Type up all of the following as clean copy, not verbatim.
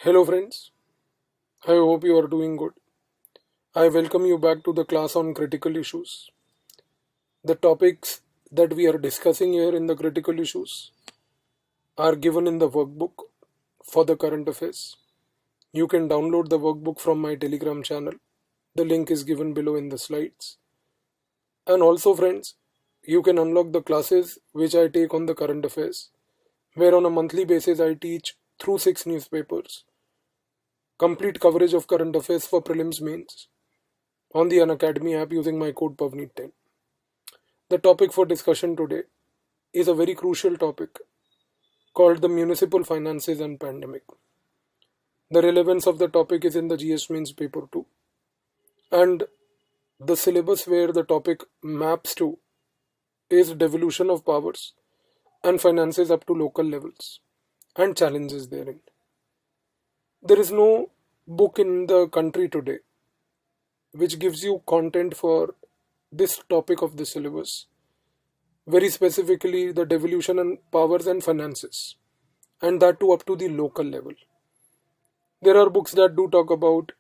Hello, friends. I hope you are doing good. I welcome you back to the class on critical issues. The topics that we are discussing here in the critical issues are given in the workbook for the current affairs. You can download the workbook from my Telegram channel. The link is given below in the slides. And also, friends, you can unlock the classes which I take on the current affairs, where on a monthly basis I teach through 6 newspapers, complete coverage of current affairs for prelims mains on the Unacademy app using my code PAVNEET10. The topic for discussion today is a very crucial topic called the municipal finances and pandemic. The relevance of the topic is in the GS Mains paper 2, and the syllabus where the topic maps to is devolution of powers and finances up to local levels and challenges therein. There is no book in the country today which gives you content for this topic of the syllabus, very specifically the devolution and powers and finances, and that too up to the local level. There are books that do talk about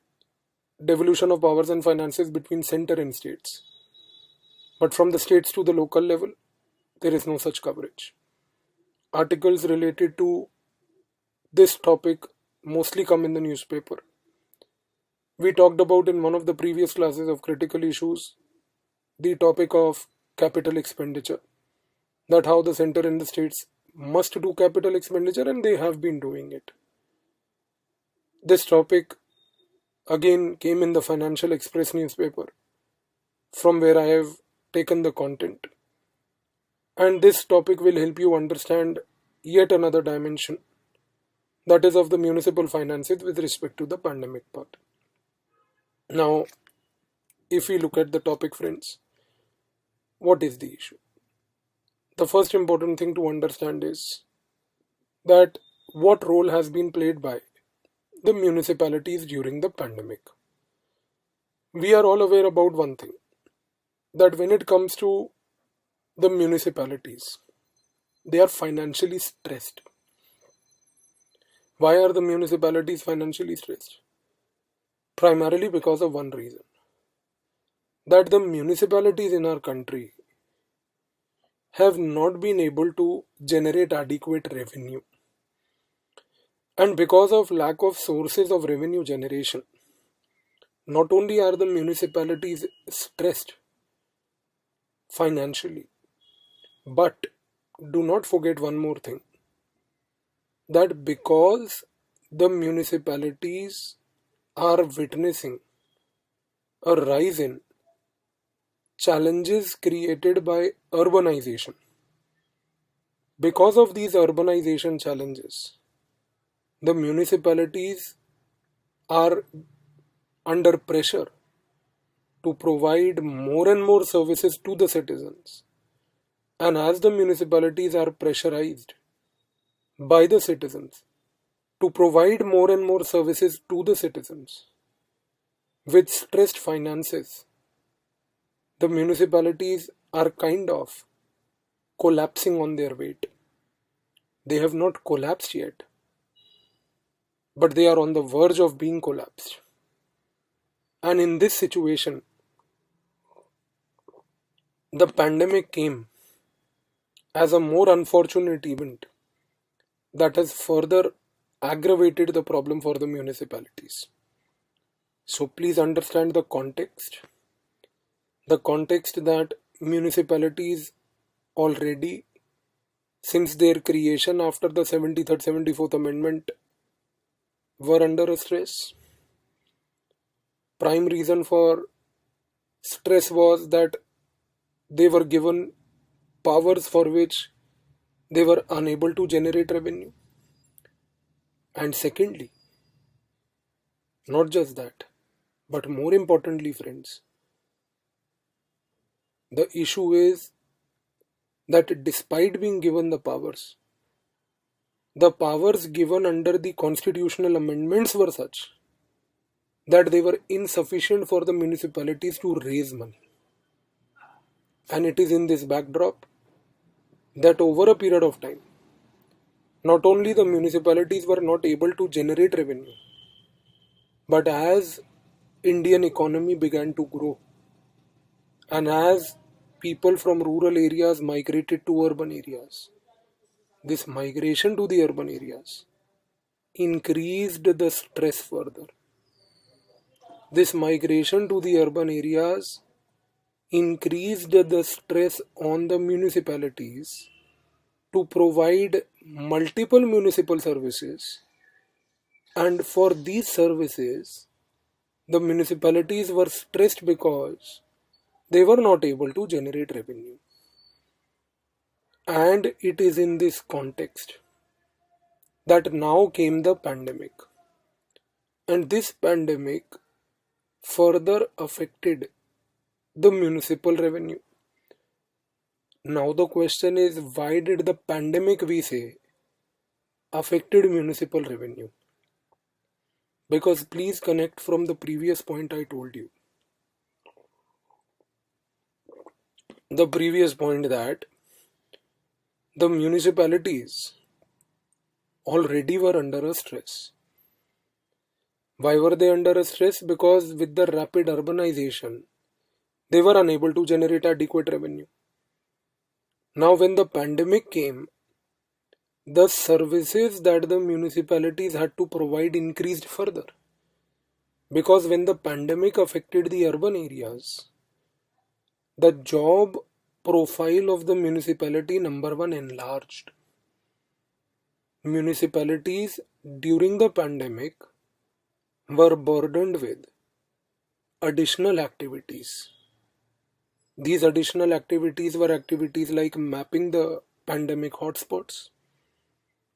devolution of powers and finances between center and states, but from the states to the local level, there is no such coverage. Articles related to this topic mostly come in the newspaper. We talked about in one of the previous classes of critical issues the topic of capital expenditure, that how the center and the states must do capital expenditure and they have been doing it. This topic again came in the Financial Express newspaper, from where I have taken the content. And this topic will help you understand yet another dimension, that is of the municipal finances with respect to the pandemic part. Now, if we look at the topic, friends, what is the issue? The first important thing to understand is that what role has been played by the municipalities during the pandemic. We are all aware about one thing, that when it comes to the municipalities, they are financially stressed. Why are the municipalities financially stressed? Primarily because of one reason, that the municipalities in our country have not been able to generate adequate revenue. And because of lack of sources of revenue generation, not only are the municipalities stressed financially, but do not forget one more thing, that because the municipalities are witnessing a rise in challenges created by urbanization. Because of these urbanization challenges, the municipalities are under pressure to provide more and more services to the citizens. And as the municipalities are pressurized by the citizens to provide more and more services to the citizens with stressed finances, the municipalities are kind of collapsing on their weight. They have not collapsed yet, but they are on the verge of being collapsed. And in this situation, the pandemic came as a more unfortunate event that has further aggravated the problem for the municipalities. So please understand the context. The context that municipalities already, since their creation after the 73rd, 74th Amendment, were under a stress. Prime reason for stress was that they were given powers for which they were unable to generate revenue. And secondly, not just that, but more importantly, friends, the issue is that despite being given the powers given under the constitutional amendments were such that they were insufficient for the municipalities to raise money. And it is in this backdrop that over a period of time, not only the municipalities were not able to generate revenue, but as Indian economy began to grow and as people from rural areas migrated to urban areas, this migration to the urban areas increased the stress further. This migration to the urban areas increased the stress on the municipalities to provide multiple municipal services, and for these services the municipalities were stressed because they were not able to generate revenue. And it is in this context that now came the pandemic, and this pandemic further affected the municipal revenue. Now the question is, why did the pandemic, we say, affected municipal revenue? Because please connect from the previous point I told you. The previous point that the municipalities already were under a stress. Why were they under a stress? Because with the rapid urbanization, they were unable to generate adequate revenue. Now, when the pandemic came, the services that the municipalities had to provide increased further. Because when the pandemic affected the urban areas, the job profile of the municipality, number one, enlarged. Municipalities during the pandemic were burdened with additional activities. These additional activities were activities like mapping the pandemic hotspots,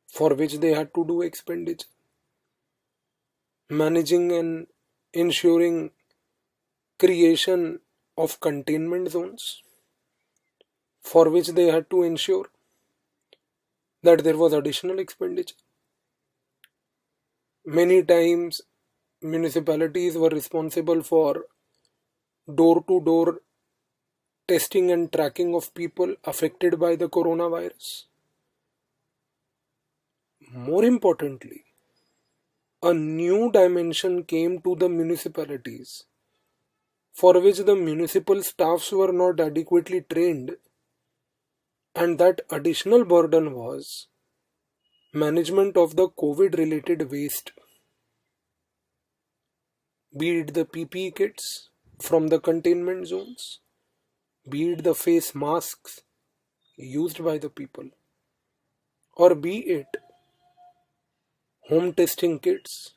for which they had to do expenditure, managing and ensuring creation of containment zones, for which they had to ensure that there was additional expenditure. Many times, municipalities were responsible for door to door testing and tracking of people affected by the coronavirus. More importantly, a new dimension came to the municipalities, for which the municipal staffs were not adequately trained, and that additional burden was management of the COVID related waste, be it the PPE kits from the containment zones, be it the face masks used by the people, or be it home testing kits,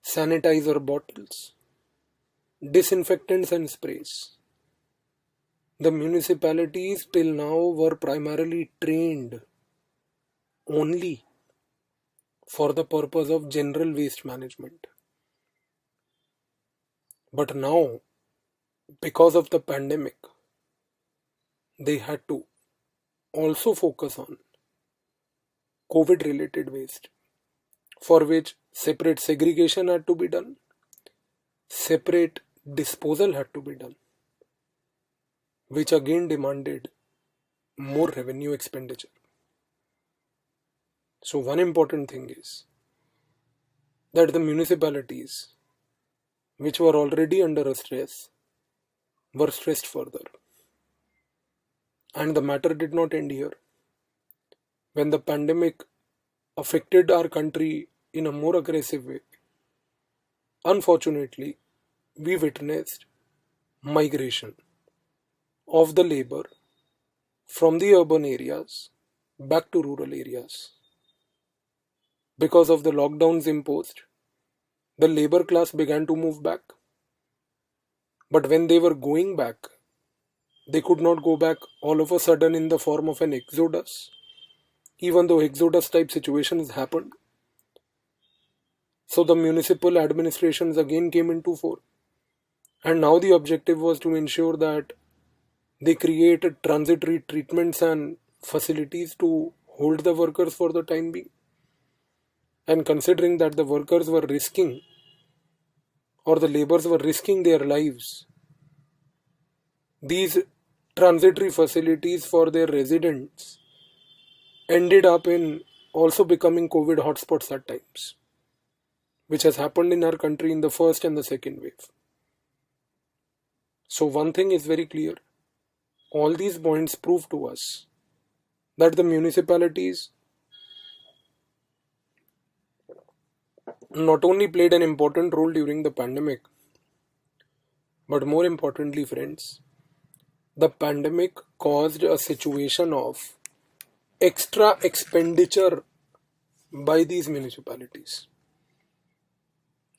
sanitizer bottles, disinfectants and sprays. The municipalities till now were primarily trained only for the purpose of general waste management. But now, because of the pandemic, they had to also focus on COVID related waste, for which separate segregation had to be done, separate disposal had to be done, which again demanded more revenue expenditure. So, one important thing is that the municipalities, which were already under a stress, were stressed further. And the matter did not end here. When the pandemic affected our country in a more aggressive way, unfortunately, we witnessed migration of the labor from the urban areas back to rural areas. Because of the lockdowns imposed, the labor class began to move back. But when they were going back, they could not go back all of a sudden in the form of an exodus, even though exodus type situations happened. So the municipal administrations again came into fore. And now the objective was to ensure that they created transitory treatments and facilities to hold the workers for the time being. And considering that the workers were risking, or the laborers were risking their lives, these transitory facilities for their residents ended up in also becoming COVID hotspots at times, which has happened in our country in the first and the second wave. So, one thing is very clear, all these points prove to us that the municipalities not only played an important role during the pandemic, but more importantly, friends, the pandemic caused a situation of extra expenditure by these municipalities.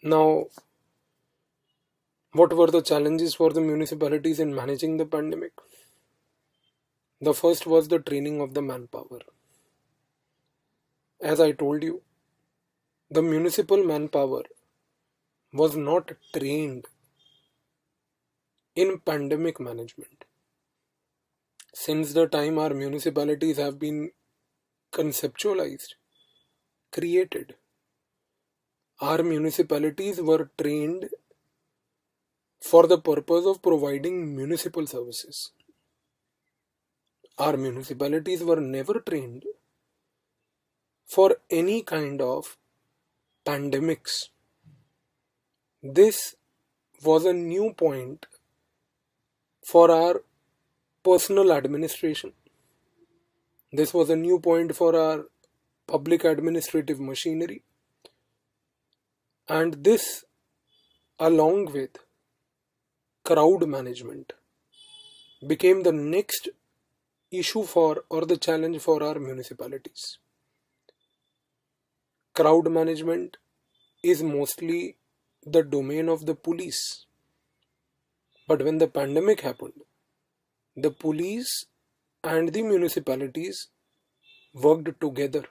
Now, what were the challenges for the municipalities in managing the pandemic? The first was the training of the manpower. As I told you, the municipal manpower was not trained in pandemic management. Since the time our municipalities have been conceptualized, created, our municipalities were trained for the purpose of providing municipal services. Our municipalities were never trained for any kind of pandemics. This was a new point for our personal administration. This was a new point for our public administrative machinery. And this, along with crowd management, became the next issue for or the challenge for our municipalities. Crowd management is mostly the domain of the police. But when the pandemic happened, the police and the municipalities worked together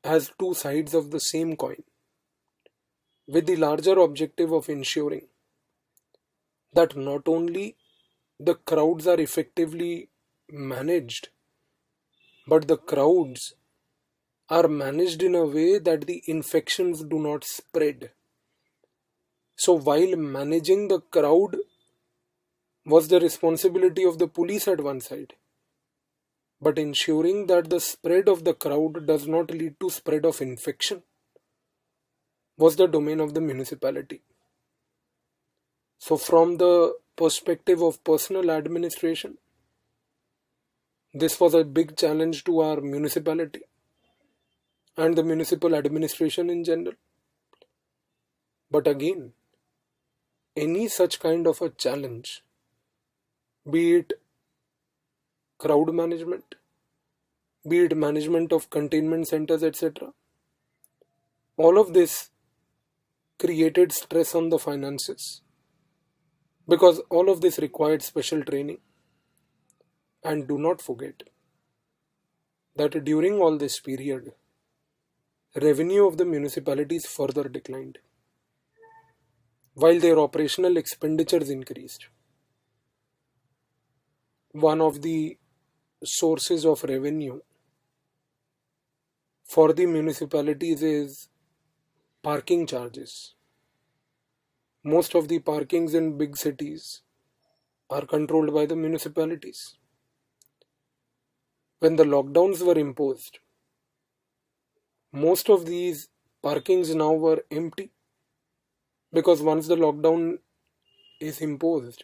as two sides of the same coin, with the larger objective of ensuring that not only the crowds are effectively managed, but the crowds are managed in a way that the infections do not spread. So, while managing the crowd was the responsibility of the police at one side, but ensuring that the spread of the crowd does not lead to spread of infection was the domain of the municipality. So, from the perspective of personal administration, this was a big challenge to our municipality and the municipal administration in general. But again, any such kind of a challenge, be it crowd management, be it management of containment centers, etc., all of this created stress on the finances because all of this required special training. And do not forget that during all this period, revenue of the municipalities further declined while their operational expenditures increased. One of the sources of revenue for the municipalities is parking charges. Most of the parkings in big cities are controlled by the municipalities. When the lockdowns were imposed, most of these parkings now were empty because once the lockdown is imposed,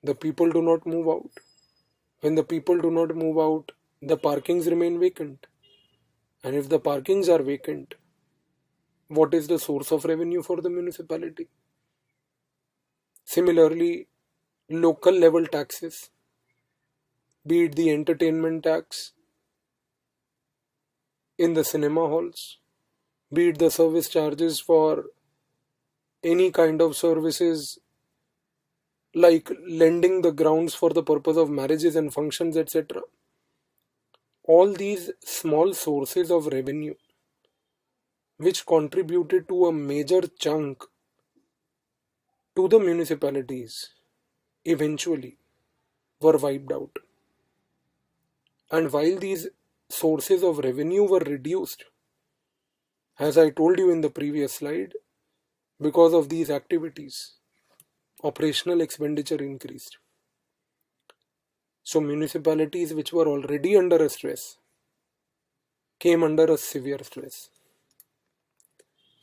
the people do not move out. When the people do not move out, the parkings remain vacant. And if the parkings are vacant, what is the source of revenue for the municipality? Similarly, local level taxes, be it the entertainment tax in the cinema halls, be it the service charges for any kind of services like lending the grounds for the purpose of marriages and functions, etc. All these small sources of revenue, which contributed to a major chunk to the municipalities, eventually were wiped out. And while these sources of revenue were reduced, as I told you in the previous slide, because of these activities, operational expenditure increased. So municipalities which were already under a stress came under a severe stress.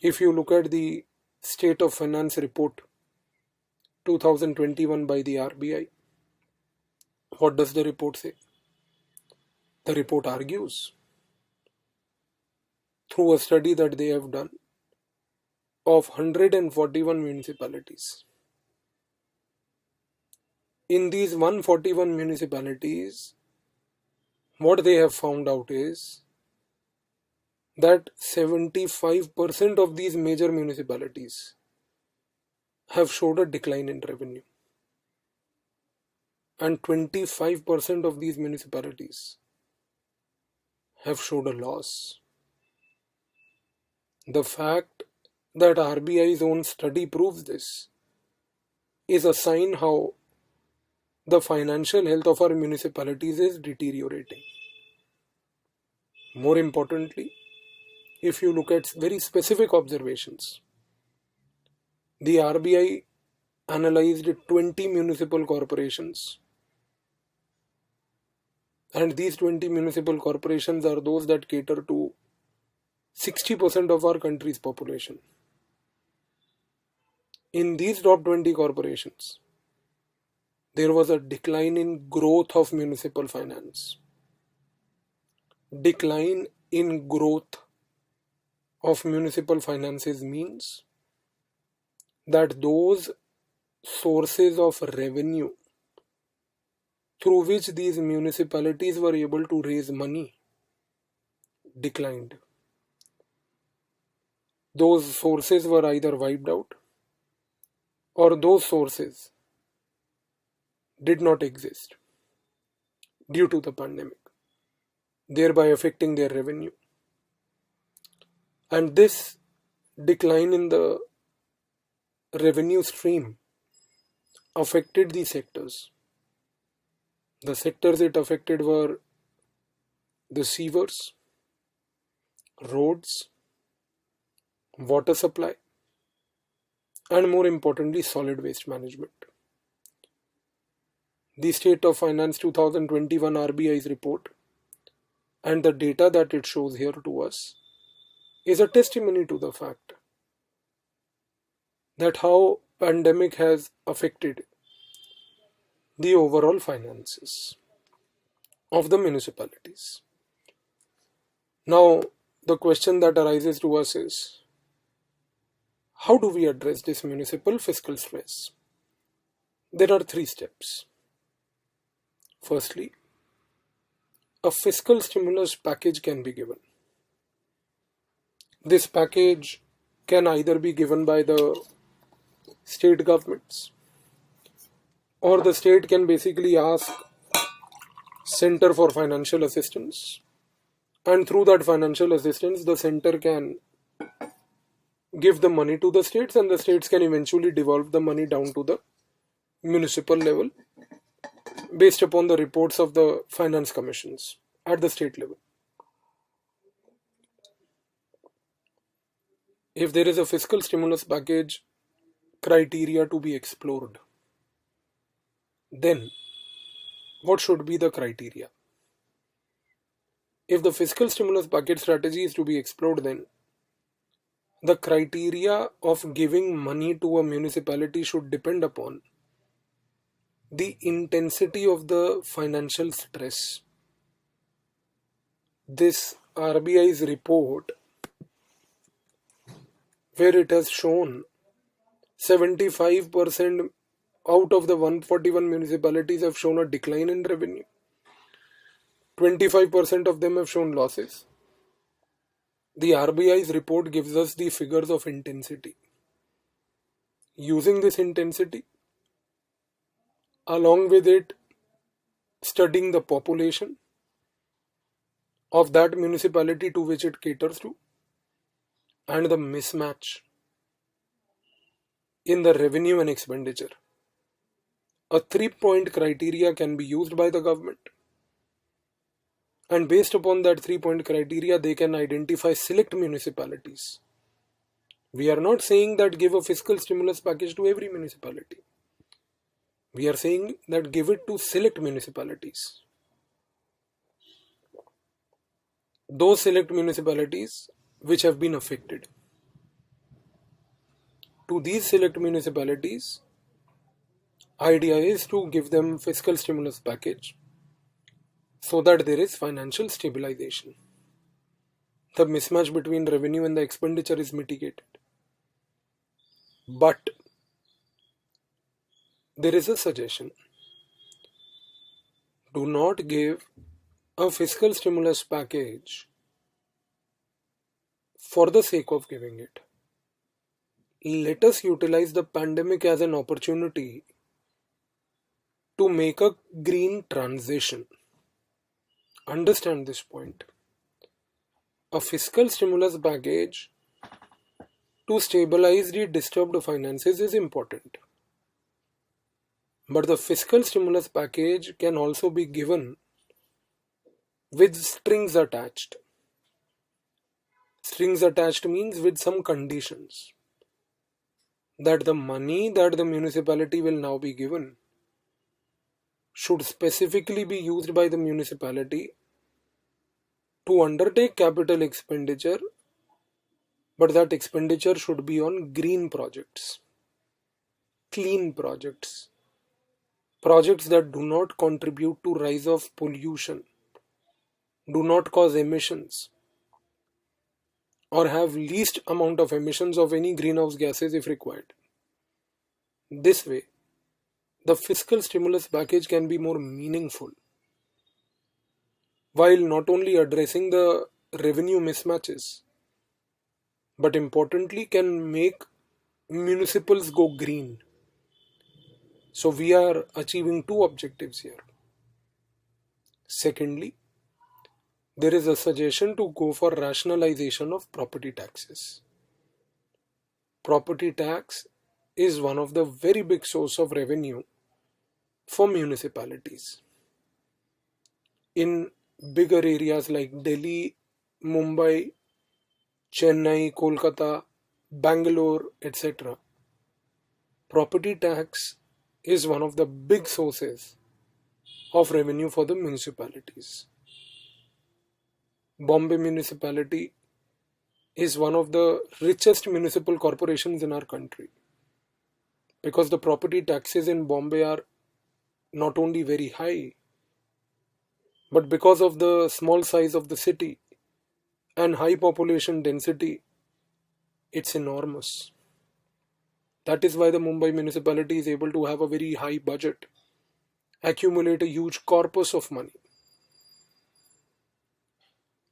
If you look at the State of Finance Report 2021 by the RBI, what does the report say? The report argues, through a study that they have done of 141 municipalities. In these 141 municipalities, what they have found out is that 75% of these major municipalities have showed a decline in revenue, and 25% of these municipalities have showed a loss. The fact that RBI's own study proves this is a sign how the financial health of our municipalities is deteriorating. More importantly, if you look at very specific observations, the RBI analyzed 20 municipal corporations, and these 20 municipal corporations are those that cater to 60% of our country's population. In these top 20 corporations, there was a decline in growth of municipal finance. Decline in growth of municipal finances means that those sources of revenue through which these municipalities were able to raise money declined. Those sources were either wiped out or those sources did not exist due to the pandemic, thereby affecting their revenue. And this decline in the revenue stream affected the sectors. The sectors it affected were the sewers, roads, water supply, and more importantly, solid waste management. The State of Finance 2021 RBI's report and the data that it shows here to us is a testimony to the fact that how pandemic has affected the overall finances of the municipalities. Now, the question that arises to us is, how do we address this municipal fiscal stress? There are 3 steps. Firstly, a fiscal stimulus package can be given. This package can either be given by the state governments, or the state can basically ask Center for Financial Assistance, and through that financial assistance the center can give the money to the states, and the states can eventually devolve the money down to the municipal level based upon the reports of the finance commissions at the state level. If there is a fiscal stimulus package criteria to be explored, then what should be the criteria? If the fiscal stimulus package strategy is to be explored, then the criteria of giving money to a municipality should depend upon the intensity of the financial stress. This RBI's report, where it has shown 75% out of the 141 municipalities have shown a decline in revenue, 25% of them have shown losses. The RBI's report gives us the figures of intensity. Using this intensity, along with it studying the population of that municipality to which it caters to, and the mismatch in the revenue and expenditure, a 3-point criteria can be used by the government. And based upon that 3-point criteria, they can identify select municipalities. We are not saying that give a fiscal stimulus package to every municipality. We are saying that give it to select municipalities. Those select municipalities which have been affected. To these select municipalities, idea is to give them fiscal stimulus package so that there is financial stabilization. The mismatch between revenue and the expenditure is mitigated. But there is a suggestion. Do not give a fiscal stimulus package for the sake of giving it. Let us utilize the pandemic as an opportunity to make a green transition. Understand this point. A fiscal stimulus package to stabilize the disturbed finances is important. But the fiscal stimulus package can also be given with strings attached. Strings attached means with some conditions. That the money that the municipality will now be given should specifically be used by the municipality to undertake capital expenditure, but that expenditure should be on green projects, clean projects, projects that do not contribute to rise of pollution, do not cause emissions, or have least amount of emissions of any greenhouse gases if required. This way, the fiscal stimulus package can be more meaningful, while not only addressing the revenue mismatches, but importantly can make municipals go green. So we are achieving two objectives here. Secondly, there is a suggestion to go for rationalization of property taxes. Property tax is one of the very big source of revenue for municipalities. In bigger areas like Delhi, Mumbai, Chennai, Kolkata, Bangalore, etc., property tax is one of the big sources of revenue for the municipalities. Bombay municipality is one of the richest municipal corporations in our country because the property taxes in Bombay are not only very high, but because of the small size of the city and high population density, it's enormous. That is why the Mumbai municipality is able to have a very high budget, accumulate a huge corpus of money.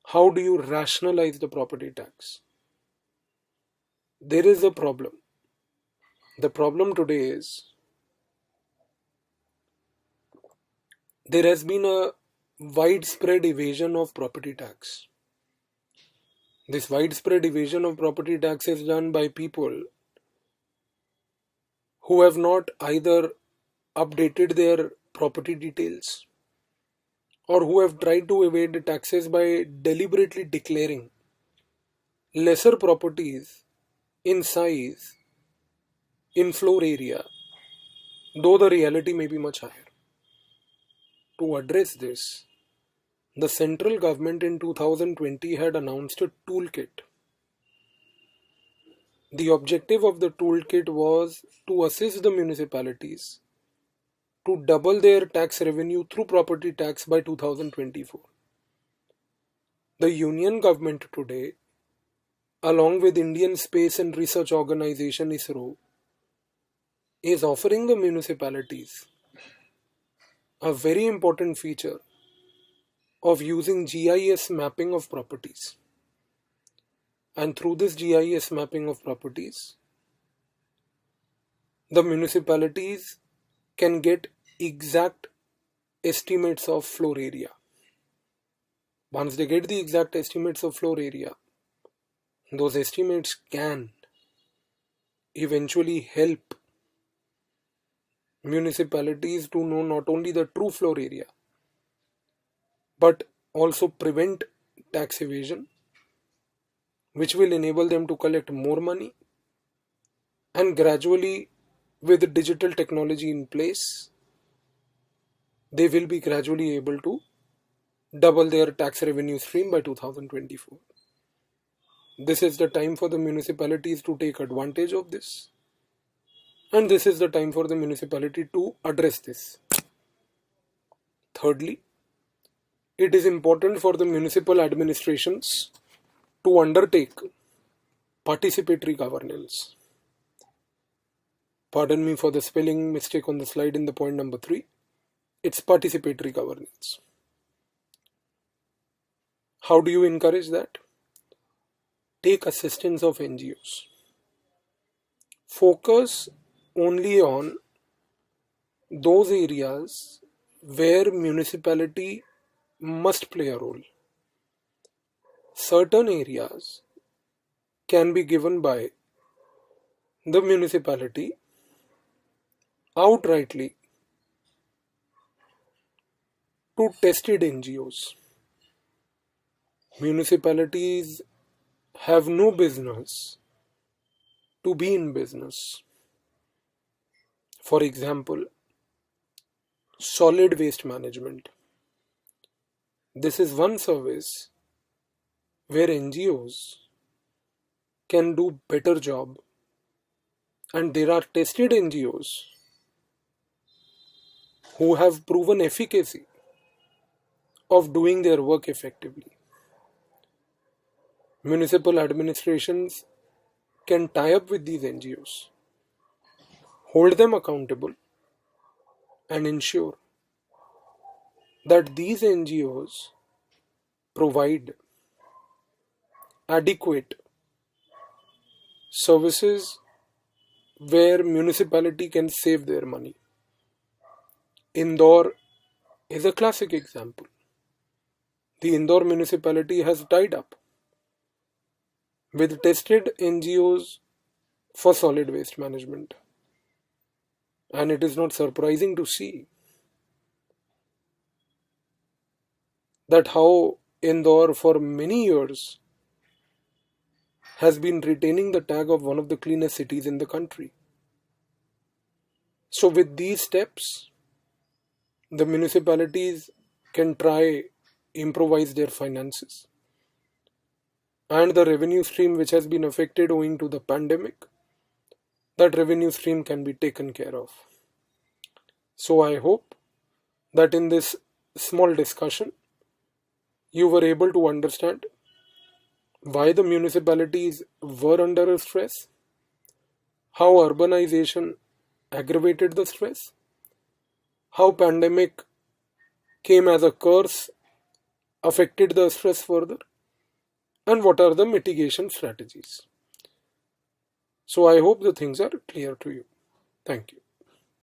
How do you rationalize the property tax? There is a problem. The problem today is there has been a widespread evasion of property tax. This widespread evasion of property tax is done by people who have not either updated their property details or who have tried to evade taxes by deliberately declaring lesser properties in size, in floor area, though the reality may be much higher. To address this, the central government in 2020 had announced a toolkit. The objective of the toolkit was to assist the municipalities to double their tax revenue through property tax by 2024. The union government today, along with Indian Space and Research Organization ISRO, is offering the municipalities a very important feature of using GIS mapping of properties. And through this GIS mapping of properties, the municipalities can get exact estimates of floor area. Once they get the exact estimates of floor area, those estimates can eventually help municipalities to know not only the true floor area, but also prevent tax evasion, which will enable them to collect more money and gradually, with digital technology in place, they will be gradually able to double their tax revenue stream by 2024. This is the time for the municipalities to take advantage of this, and this is the time for the municipality to address this. Thirdly, it is important for the municipal administrations to undertake participatory governance. Pardon me for the spelling mistake on the slide in the point number 3. It's participatory governance. How do you encourage that? Take assistance of NGOs. Focus only on those areas where municipality must play a role. Certain areas can be given by the municipality outrightly to tested NGOs. Municipalities have no business to be in business. For example, solid waste management. This is one service where NGOs can do better job, and there are tested NGOs who have proven efficacy of doing their work effectively. Municipal administrations can tie up with these NGOs, hold them accountable, and ensure that these NGOs provide adequate services where municipality can save their money. Indore is a classic example. The Indore municipality has tied up with tested NGOs for solid waste management. And it is not surprising to see that how Indore for many years has been retaining the tag of one of the cleanest cities in the country. So with these steps, the municipalities can try improvise their finances, and the revenue stream which has been affected owing to the pandemic, that revenue stream can be taken care of. So I hope that in this small discussion you were able to understand why the municipalities were under stress, how urbanization aggravated the stress, how pandemic came as a curse, affected the stress further, and what are the mitigation strategies. So I hope the things are clear to you. Thank you.